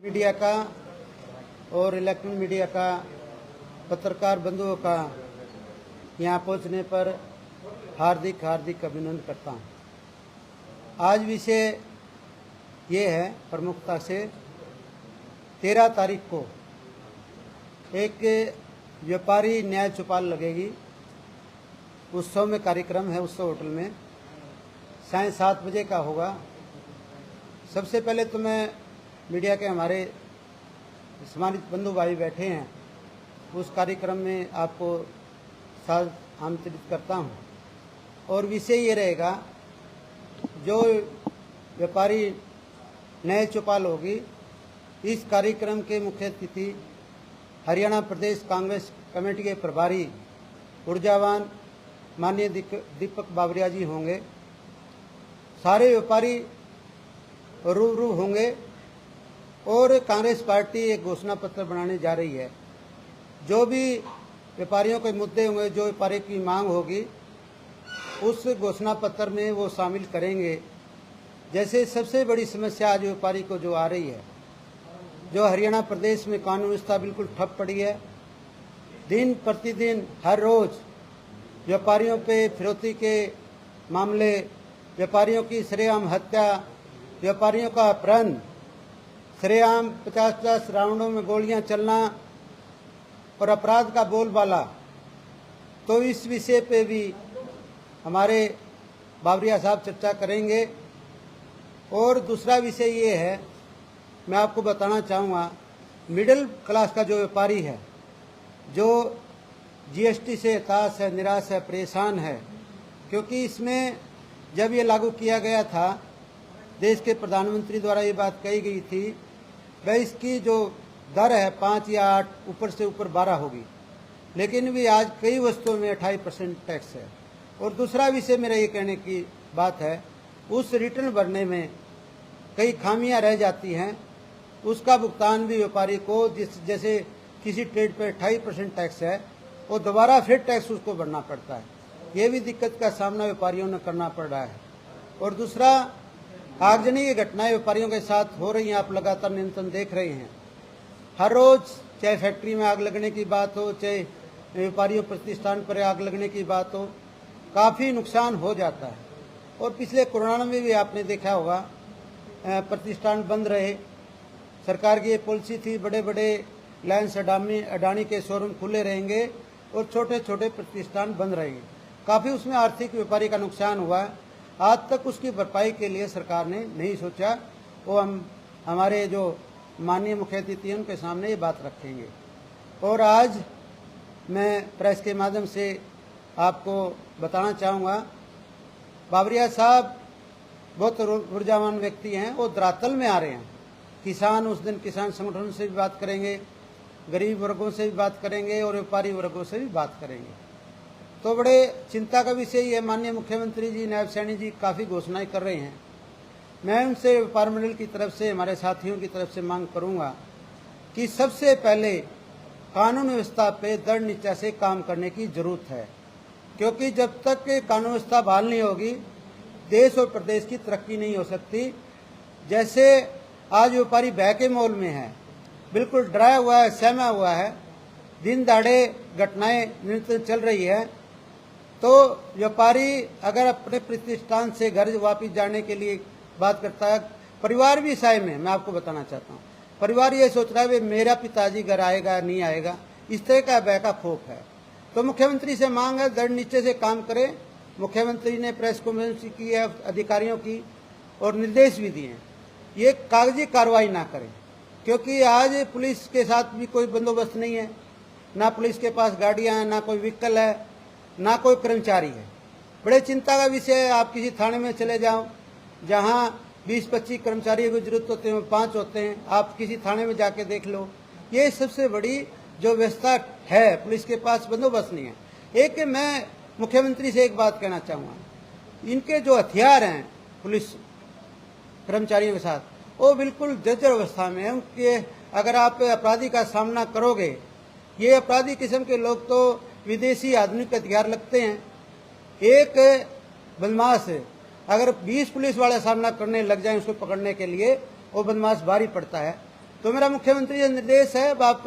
Media का और electronic media का पत्रकार बंधुओं का यहाँ पहुँचने पर हार्दिक अभिनंदन करता हूँ। आज विषय ये है प्रमुखता से 13 तारीख को एक व्यापारी न्याय चौपाल लगेगी। उत्सव में कार्यक्रम है, उत्सव होटल में सायं 7 बजे का होगा। सबसे पहले तो मैं मीडिया के हमारे सम्मानित बंधु भाई बैठे हैं, उस कार्यक्रम में आपको साथ आमंत्रित करता हूं। और विषय ये रहेगा, जो व्यापारी न्याय चौपाल होगी, इस कार्यक्रम के मुख्य अतिथि हरियाणा प्रदेश कांग्रेस कमेटी के प्रभारी ऊर्जावान माननीय दीपक बाबरिया जी होंगे। सारे व्यापारी रूबरू होंगे और कांग्रेस पार्टी एक घोषणा पत्र बनाने जा रही है। जो भी व्यापारियों के मुद्दे होंगे, जो व्यापारी की मांग होगी, उस घोषणा पत्र में वो शामिल करेंगे। जैसे सबसे बड़ी समस्या आज व्यापारी को जो आ रही है, जो हरियाणा प्रदेश में कानून व्यवस्था बिल्कुल ठप पड़ी है। दिन प्रतिदिन हर रोज व्यापारियों पे फिरौती के मामले, व्यापारियों की सरेआम हत्या, व्यापारियों का अपहरण, सरेआम 50-50 राउंडों में गोलियां चलना और अपराध का बोलबाला। तो इस विषय पे भी हमारे बाबरिया साहब चर्चा करेंगे। और दूसरा विषय ये है, मैं आपको बताना चाहूँगा, मिडिल क्लास का जो व्यापारी है, जो जीएसटी से हताश है, निराश है, परेशान है, क्योंकि इसमें जब ये लागू किया गया था, देश के प्रधानमंत्री द्वारा ये बात कही गई थी, वह इसकी जो दर है 5 या 8, ऊपर से ऊपर 12 होगी, लेकिन भी आज कई वस्तुओं में 28% टैक्स है। और दूसरा विषय मेरा ये कहने की बात है, उस रिटर्न भरने में कई खामियां रह जाती हैं, उसका भुगतान भी व्यापारी को, जैसे किसी ट्रेड पर 28% टैक्स है, वो दोबारा फिर टैक्स उसको भरना पड़ता है। ये भी दिक्कत का सामना व्यापारियों ने करना पड़ रहा है। और दूसरा, आगजनी की घटनाएं व्यापारियों के साथ हो रही हैं, आप लगातार निरंतर देख रहे हैं। हर रोज, चाहे फैक्ट्री में आग लगने की बात हो, चाहे व्यापारियों प्रतिष्ठान पर आग लगने की बात हो, काफ़ी नुकसान हो जाता है। और पिछले कोरोना में भी आपने देखा होगा, प्रतिष्ठान बंद रहे। सरकार की ये पॉलिसी थी, बड़े बड़े रिलायंस अडानी के शोरूम खुले रहेंगे और छोटे छोटे प्रतिष्ठान बंद रहेंगे। काफ़ी उसमें आर्थिक व्यापारी का नुकसान हुआ। आज तक उसकी भरपाई के लिए सरकार ने नहीं सोचा। वो हम हमारे जो माननीय मुख्य अतिथि हैं उनके सामने ये बात रखेंगे। और आज मैं प्रेस के माध्यम से आपको बताना चाहूँगा, बाबरिया साहब बहुत ऊर्जावान व्यक्ति हैं, वो धरातल में आ रहे हैं। किसान, उस दिन किसान संगठनों से भी बात करेंगे, गरीब वर्गों से भी बात करेंगे और व्यापारी वर्गों से भी बात करेंगे। तो बड़े चिंता का विषय ये, माननीय मुख्यमंत्री जी, नायब सैनी जी काफ़ी घोषणाएं कर रहे हैं। मैं उनसे व्यापार मंडल की तरफ से, हमारे साथियों की तरफ से मांग करूंगा कि सबसे पहले कानून व्यवस्था पे दृढ़ निश्चय से काम करने की जरूरत है, क्योंकि जब तक कानून व्यवस्था बहाल नहीं होगी, देश और प्रदेश की तरक्की नहीं हो सकती। जैसे आज व्यापारी भय के माहौल में है, बिल्कुल डराया हुआ है, सहमा हुआ है, दिन दहाड़े घटनाएं निरंतर चल रही है। तो व्यापारी अगर अपने प्रतिष्ठान से घर वापस जाने के लिए बात करता है, परिवार भी साय में, मैं आपको बताना चाहता हूँ, परिवार ये सोच रहा है मेरा पिताजी घर आएगा नहीं आएगा, इस तरह का भय का खौफ है। तो मुख्यमंत्री से मांग है, दृढ़ निश्चय से काम करें। मुख्यमंत्री ने प्रेस कॉन्फ्रेंस की है अधिकारियों की और निर्देश भी दिए हैं, ये कागजी कार्रवाई ना करें, क्योंकि आज पुलिस के साथ भी कोई बंदोबस्त नहीं है, ना पुलिस के पास गाड़ियां हैं, ना कोई व्हीकल है, ना कोई कर्मचारी है। बड़े चिंता का विषय है। आप किसी थाने में चले जाओ, जहां 20-25 कर्मचारियों की जरूरत होते हैं, 5 होते हैं। आप किसी थाने में जाके देख लो, ये सबसे बड़ी जो व्यवस्था है, पुलिस के पास बंदोबस्त नहीं है। एक मैं मुख्यमंत्री से एक बात कहना चाहूँगा, इनके जो हथियार हैं पुलिस कर्मचारियों के साथ, वो बिल्कुल जर्जर अवस्था में है। उनके अगर आप अपराधी का सामना करोगे, ये अपराधी किस्म के लोग तो विदेशी आधुनिक हथियार लगते हैं। एक बदमाश अगर 20 पुलिस वाले सामना करने लग जाएं उसको पकड़ने के लिए, वो बदमाश भारी पड़ता है। तो मेरा मुख्यमंत्री ये निर्देश है, अब आप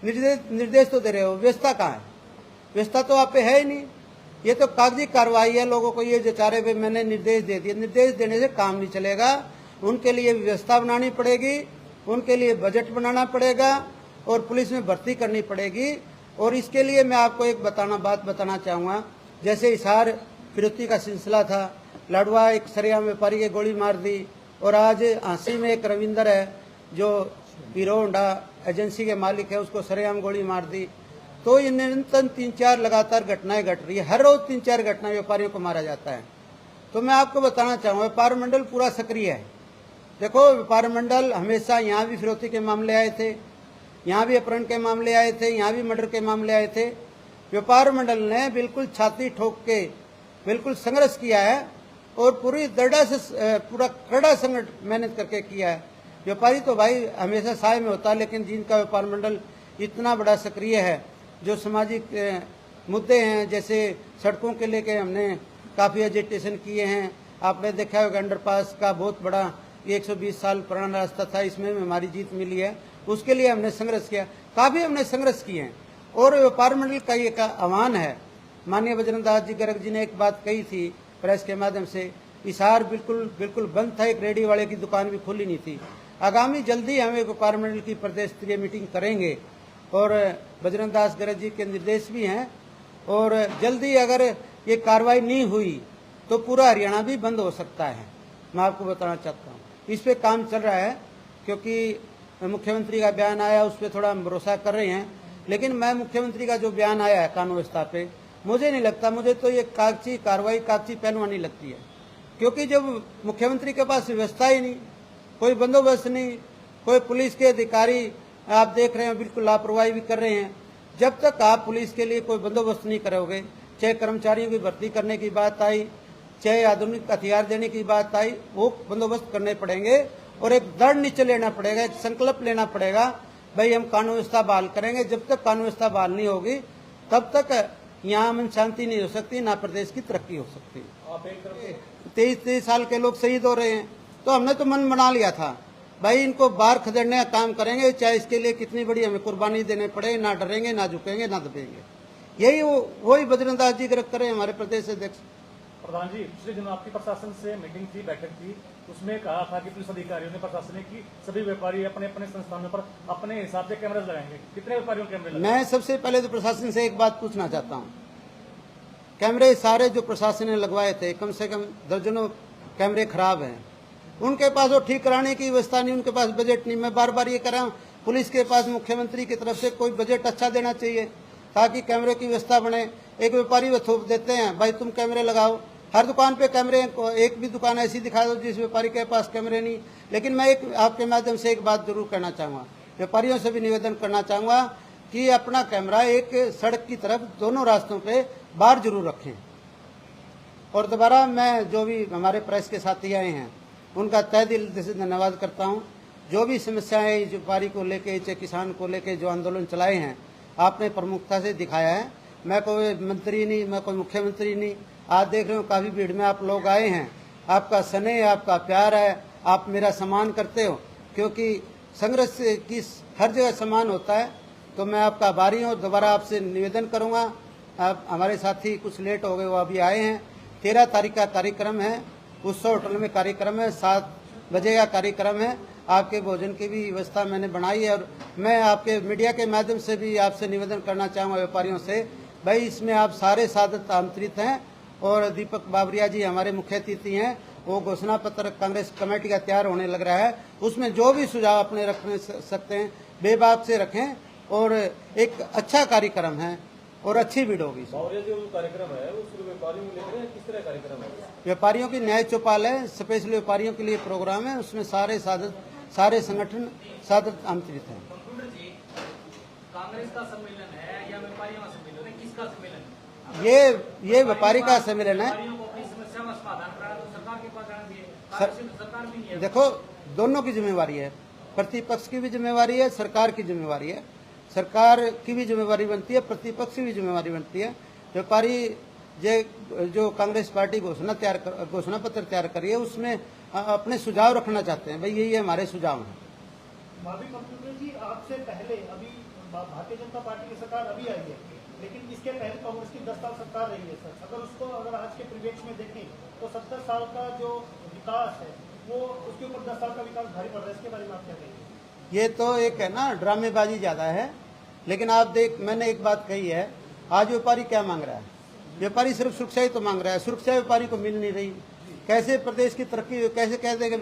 निर्देश तो दे रहे हो, व्यवस्था कहाँ है? व्यवस्था तो आप पे है ही नहीं। ये तो कागजी कार्रवाई है, लोगों को ये बेचारे पे मैंने निर्देश दे दिए। निर्देश देने से काम नहीं चलेगा, उनके लिए व्यवस्था बनानी पड़ेगी, उनके लिए बजट बनाना पड़ेगा और पुलिस में भर्ती करनी पड़ेगी। और इसके लिए मैं आपको एक बात बताना चाहूँगा, जैसे हिसार फिरौती का सिलसिला था, लाडवा एक सरेआम व्यापारी के गोली मार दी, और आज हांसी में एक रविंदर है जो हीरो होंडा एजेंसी के मालिक है, उसको सरेआम गोली मार दी। तो ये निरंतर 3-4 लगातार घटनाएं घट रही है, हर रोज 3-4 घटनाएं व्यापारियों को मारा जाता है। तो मैं आपको बताना चाहूँगा, व्यापार मंडल पूरा सक्रिय है। देखो, व्यापार मंडल हमेशा, यहाँ भी फिरौती के मामले आए थे, यहाँ भी अपहरण के मामले आए थे, यहाँ भी मर्डर के मामले आए थे। व्यापार मंडल ने बिल्कुल छाती ठोक के बिल्कुल संघर्ष किया है और पूरी दृढ़ता से पूरा कड़ा संघर्ष मेहनत करके किया है। व्यापारी तो भाई हमेशा साय में होता है, लेकिन जिनका व्यापार मंडल इतना बड़ा सक्रिय है, जो सामाजिक मुद्दे हैं, जैसे सड़कों के लेके हमने काफ़ी एजिटेशन किए हैं। आपने देखा होगा अंडरपास का बहुत बड़ा 120 साल पुराना रास्ता था, इसमें हमारी जीत मिली है, उसके लिए हमने संघर्ष किया, काफ़ी हमने संघर्ष किए हैं। और व्यापार मंडल का ये आह्वान है, माननीय बजरंग दास जी गर्ग जी ने एक बात कही थी प्रेस के माध्यम से, हिसार बिल्कुल बंद था, एक रेडी वाले की दुकान भी खुली नहीं थी। आगामी जल्दी हम एक व्यापार मंडल की प्रदेश स्तरीय मीटिंग करेंगे और बजरंग दास गर्ग जी के निर्देश भी हैं, और जल्दी अगर ये कार्रवाई नहीं हुई तो पूरा हरियाणा भी बंद हो सकता है। मैं आपको बताना चाहता हूँ, इस पे काम चल रहा है, क्योंकि मुख्यमंत्री का बयान आया, उस पर थोड़ा हम भरोसा कर रहे हैं। लेकिन मैं मुख्यमंत्री का जो बयान आया है कानून व्यवस्था पे, मुझे नहीं लगता, मुझे तो ये कागजी कार्रवाई, कागजी पहलवानी लगती है। क्योंकि जब मुख्यमंत्री के पास व्यवस्था ही नहीं, कोई बंदोबस्त नहीं, कोई पुलिस के अधिकारी आप देख रहे हैं बिल्कुल लापरवाही भी कर रहे हैं। जब तक आप पुलिस के लिए कोई बंदोबस्त नहीं करोगे, चाहे कर्मचारियों की भर्ती करने की बात आई, चाहे आधुनिक हथियार देने की बात आई, वो बंदोबस्त करने पड़ेंगे और एक दृढ़ निश्चय लेना पड़ेगा, एक संकल्प लेना पड़ेगा, भाई हम कानून व्यवस्था बहाल करेंगे। जब तक कानून व्यवस्था बहाल नहीं होगी, तब तक यहाँ अमन शांति नहीं हो सकती, ना प्रदेश की तरक्की हो सकती। 23 साल के लोग शहीद हो रहे हैं, तो हमने तो मन बना लिया था भाई इनको बाहर खदेड़ने का काम करेंगे, चाहे इसके लिए कितनी बड़ी हमें कुर्बानी देने पड़े, ना डरेंगे, ना झुकेंगे, ना दबेंगे। यही वही बजरंग दास जी गर्ग करें, हमारे प्रदेश अध्यक्ष। प्रधान जी, पिछले दिनों आपकी प्रशासन से मीटिंग थी, बैठक थी, उसमें कहा था कि पुलिस अधिकारियों ने, प्रशासन ने, कि सभी व्यापारी अपने अपने संस्थानों पर अपने हिसाब से कैमरे लगाएंगे। कितने व्यापारियों के कैमरे लगाएंगे? मैं सबसे पहले तो प्रशासन से एक बात पूछना चाहता हूँ, कैमरे सारे जो प्रशासन ने लगवाए थे, कम से कम दर्जनों कैमरे खराब हैं, उनके पास वो ठीक कराने की व्यवस्था नहीं, उनके पास बजट नहीं। मैं बार बार ये कर रहा हूँ, पुलिस के पास मुख्यमंत्री की तरफ से कोई बजट अच्छा देना चाहिए ताकि कैमरे की व्यवस्था बने। एक व्यापारी वो थोप देते हैं, भाई तुम कैमरे लगाओ, हर दुकान पे कैमरे, एक भी दुकान ऐसी दिखा दो जिस व्यापारी के पास कैमरे नहीं। लेकिन मैं एक आपके माध्यम से एक बात जरूर कहना चाहूँगा, व्यापारियों से भी निवेदन करना चाहूँगा कि अपना कैमरा एक सड़क की तरफ दोनों रास्तों पे बाहर जरूर रखें। और दोबारा मैं जो भी हमारे प्रेस के साथी आए हैं उनका तहे दिल से धन्यवाद करता हूं। जो भी समस्याएं व्यापारी को लेके, चाहे किसान को लेके जो आंदोलन चलाए हैं, आपने प्रमुखता से दिखाया है। मैं कोई मंत्री नहीं, मैं कोई मुख्यमंत्री नहीं। आज देख रहे हो काफ़ी भीड़ में आप लोग आए हैं, आपका स्नेह, आपका प्यार है, आप मेरा सम्मान करते हो, क्योंकि संघर्ष की हर जगह सम्मान होता है। तो मैं आपका आभारी हूँ। दोबारा आपसे निवेदन करूँगा, आप हमारे साथी कुछ लेट हो गए, वो अभी आए हैं। 13 तारीख का कार्यक्रम है, उत्सव होटल में कार्यक्रम है, 7 बजे का कार्यक्रम है। आपके भोजन की भी व्यवस्था मैंने बनाई है। और मैं आपके मीडिया के माध्यम से भी आपसे निवेदन करना चाहूँगा व्यापारियों से, भाई इसमें आप सारे साधक आमंत्रित हैं। और दीपक बाबरिया जी हमारे मुख्य अतिथि हैं। वो घोषणा पत्र कांग्रेस कमेटी का तैयार होने लग रहा है, उसमें जो भी सुझाव अपने रख सकते हैं बेबाक से रखें। और एक अच्छा कार्यक्रम है और अच्छी भीड़ होगी। कार्यक्रम है वो सिर्फ व्यापारियों को लेकर किस तरह कार्यक्रम है? व्यापारियों की न्याय चौपाल है, स्पेशल व्यापारियों के लिए प्रोग्राम है, उसमें सारे संगठन साधक आमंत्रित हैं। कांग्रेस का सम्मेलन है या व्यापारियों का सम्मेलन है, किसका सम्मेलन है? ये व्यापारी का सम्मेलन है। देखो, दोनों की जिम्मेवारी है, प्रतिपक्ष की भी जिम्मेवारी है, सरकार की जिम्मेवारी है। सरकार की भी जिम्मेवारी बनती है, प्रतिपक्ष की भी जिम्मेवारी बनती है। व्यापारी जो कांग्रेस पार्टी घोषणा पत्र तैयार करी है, उसमें अपने सुझाव रखना चाहते हैं, भाई यही हमारे सुझाव हैं। भाभी कंप्यूटर जी, आपसे पहले अभी भारतीय जनता पार्टी की सरकार अभी आई है, लेकिन इसके पहले कांग्रेस की 10 साल सरकार रही है सर। अगर आज के परिवेश में देखें तो 70 साल का जो विकास है वो उसके ऊपर 10 साल का विकास भारी पड़ रहा है। इसके बारे में आप क्या कहेंगे? ये तो एक है ना, ड्रामेबाजी ज्यादा है। लेकिन आप मैंने एक बात कही है, आज व्यापारी क्या मांग रहा है? व्यापारी सिर्फ सुरक्षा ही तो मांग रहा है। सुरक्षा व्यापारी को मिल नहीं रही। कैसे प्रदेश की तरक्की, कैसे कह देंगे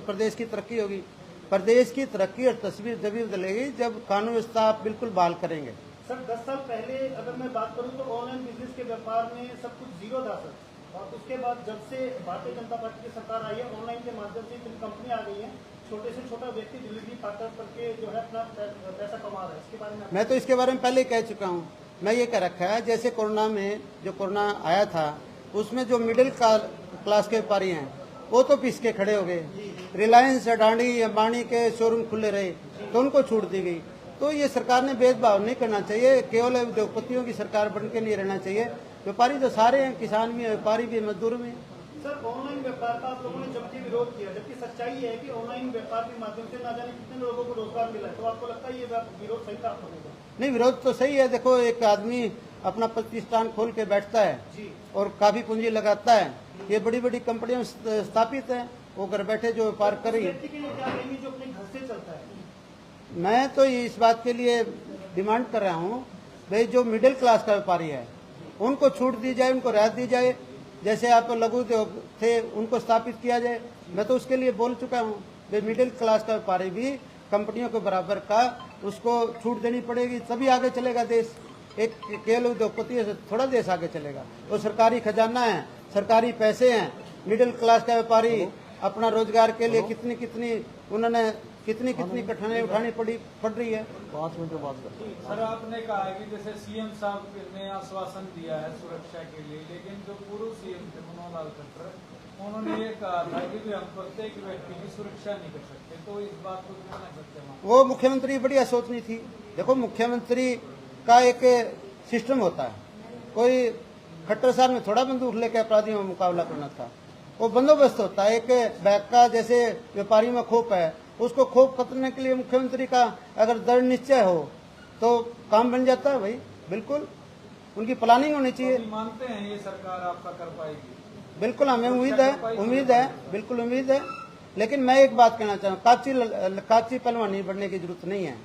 प्रदेश की तरक्की होगी? प्रदेश की तरक्की और तस्वीर जब बदलेगी जब कानून व्यवस्था आप बिल्कुल बहाल करेंगे। सर 10 साल पहले अगर मैं बात करूं तो ऑनलाइन बिजनेस के व्यापार में सब कुछ जीरो था सर, और उसके बाद जब से भारतीय जनता पार्टी की सरकार आई है, ऑनलाइन के माध्यम से इतनी कंपनी आ गई है, छोटे से छोटा व्यक्ति डिलीवरी पार्टनर करके जो है अपना पैसा कमा रहा है। इसके बारे में मैं तो इसके बारे में पहले ही कह चुका हूँ। मैं ये कह रखा है, जैसे कोरोना में जो कोरोना आया था उसमें जो मिडिल क्लास के व्यापारी हैं वो तो पिस के खड़े हो गए। रिलायंस, अडानी, अंबानी के शोरूम खुले रहे तो उनको छूट दी गई। तो ये सरकार ने भेदभाव नहीं करना चाहिए, केवल उद्योगपतियों की सरकार बन के नहीं रहना चाहिए। व्यापारी तो सारे हैं, किसान भी है, व्यापारी भी, मजदूर भी। सर ऑनलाइन व्यापार का आप लोगों ने जबकि विरोध किया, जबकि सच्चाई है कि ऑनलाइन व्यापार के माध्यम से ना जाने कितने लोगों को रोजगार मिला है, तो आपको लगता है ये विरोध सही था आप लोगों का? नहीं, विरोध तो सही है। देखो, एक आदमी अपना प्रतिष्ठान खोल के बैठता है और काफी पूंजी लगाता है। ये बड़ी बड़ी कंपनियां स्थापित है, वो घर बैठे जो व्यापार कर रही है। व्यक्ति के लिए क्या कहेंगे जो अपने घर से चलता है? मैं तो इस बात के लिए डिमांड कर रहा हूँ, भाई जो मिडिल क्लास का व्यापारी है उनको छूट दी जाए, उनको राहत दी जाए। जैसे आप लघु उद्योग थे उनको स्थापित किया जाए। मैं तो उसके लिए बोल चुका हूँ, भाई मिडिल क्लास का व्यापारी भी कंपनियों के बराबर का उसको छूट देनी पड़ेगी, तभी आगे चलेगा देश। एक केवल उद्योगपति से थोड़ा देश आगे चलेगा। वो सरकारी खजाना है, सरकारी पैसे हैं। मिडिल क्लास का व्यापारी अपना रोजगार के लिए कितनी कठिनाई उठानी पड़ रही है। 5 मिनट बाद सर, आपने कहा है कि जैसे सीएम साहब ने आश्वासन दिया है सुरक्षा के लिए, लेकिन जो पूर्व सीएम थे मनोहर लाल खट्टर, उन्होंने ये कहा था कि हम प्रत्येक व्यक्ति की सुरक्षा नहीं कर सकते, तो इस बात को क्यों नहीं करते? वो मुख्यमंत्री बड़ी असोचनी थी। देखो, मुख्यमंत्री का एक सिस्टम होता है। कोई खट्टर साहब में थोड़ा बंदूक लेकर अपराधियों में मुकाबला करना था। वो बंदोबस्त होता है। एक बैग का जैसे व्यापारी में खोप है, उसको खोप करने के लिए मुख्यमंत्री का अगर दृढ़ निश्चय हो तो काम बन जाता है। भाई बिल्कुल उनकी प्लानिंग होनी चाहिए। मानते हैं ये सरकार आपका कर पाएगी? बिल्कुल, हमें उम्मीद है, बिल्कुल उम्मीद है। लेकिन मैं एक बात कहना चाहूँ, काची पहलवानी बढ़ने की जरूरत नहीं है,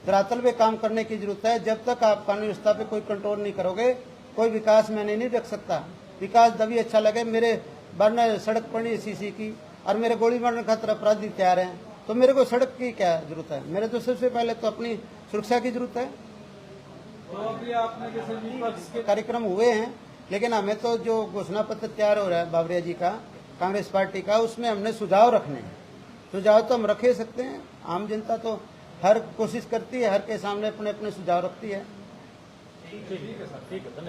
धरातल पे काम करने की जरूरत है। जब तक आप कानून व्यवस्था पे कोई कंट्रोल नहीं करोगे, कोई विकास मैंने नहीं रख सकता। विकास तभी अच्छा लगे, मेरे बनने सड़क पड़ी सीसी की और मेरे गोली मारने खातर अपराधी तैयार हैं, तो मेरे को सड़क की क्या जरूरत है? मेरे तो सबसे पहले तो अपनी सुरक्षा की जरूरत है। तो अभी आपने जैसे विपक्ष के कार्यक्रम हुए हैं, लेकिन हमें तो जो घोषणा पत्र तैयार हो रहा है बाबरिया जी का, कांग्रेस पार्टी का, उसमें हमने सुझाव रखने हैं। सुझाव तो हम रख ही सकते हैं। आम जनता तो हर कोशिश करती है, हर के सामने अपने अपने सुझाव रखती है। ठीक है सर, ठीक है, धन्यवाद।